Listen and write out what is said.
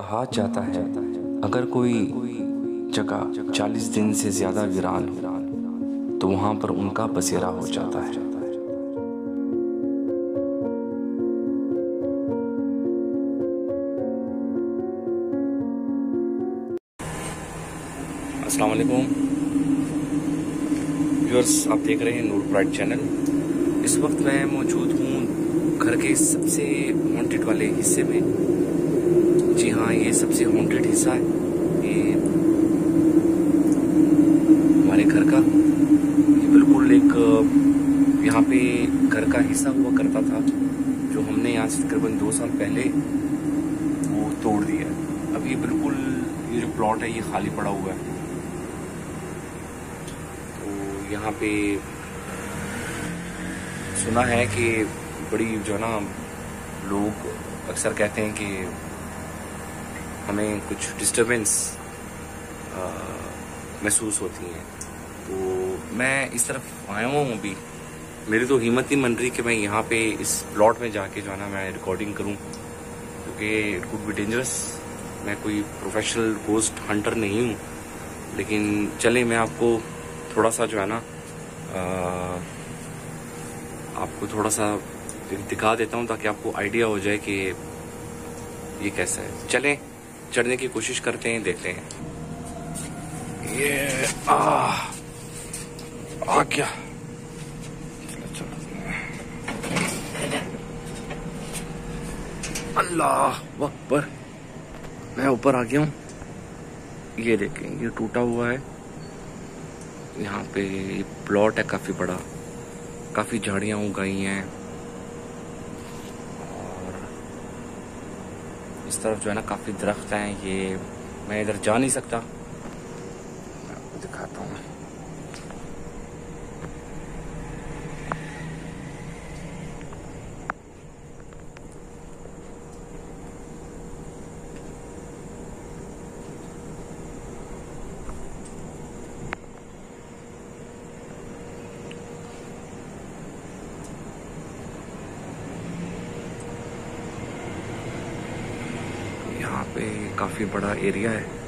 कहा जाता है अगर कोई जगह 40 दिन से ज़्यादा वीरान हो तो वहाँ पर उनका बसेरा हो जाता है। अस्सलाम वालेकुम व्यूअर्स, आप देख रहे हैं नूर प्राइड चैनल। इस वक्त मैं मौजूद हूँ घर के सबसे हॉन्टेड वाले हिस्से में। जी हाँ, ये सबसे हॉन्टेड हिस्सा है ये हमारे घर का। ये बिल्कुल एक यहाँ पे घर का हिस्सा हुआ करता था जो हमने यहाँ से तकरीबन 2 साल पहले वो तोड़ दिया है। अब ये बिल्कुल ये जो प्लॉट है ये खाली पड़ा हुआ है। तो यहाँ पे सुना है कि बड़ी जो है ना, लोग अक्सर कहते हैं कि हमें कुछ डिस्टरबेंस महसूस होती हैं। तो मैं इस तरफ आया हूँ अभी। मेरी तो हिम्मत नहीं बन रही कि मैं यहाँ पे इस प्लॉट में जाके जो है ना मैं रिकॉर्डिंग करूँ, क्योंकि इट कुड बी डेंजरस। मैं कोई प्रोफेशनल गोस्ट हंटर नहीं हूँ, लेकिन चले मैं आपको थोड़ा सा जो है ना आपको थोड़ा सा दिखा देता हूँ ताकि आपको आइडिया हो जाए कि ये कैसा है। चलें चढ़ने की कोशिश करते हैं, देखते हैं। ये आ क्या, चलो अल्लाह अकबर, मैं ऊपर आ गया हूँ। ये देखें, ये टूटा हुआ है। यहाँ पे ये प्लॉट है काफी बड़ा, काफी झाड़ियां उगाई हैं और इस तरफ जो है ना काफी दरख्त हैं। ये मैं इधर जा नहीं सकता, मैं आपको दिखाता हूँ। यहाँ पे काफी बड़ा एरिया है।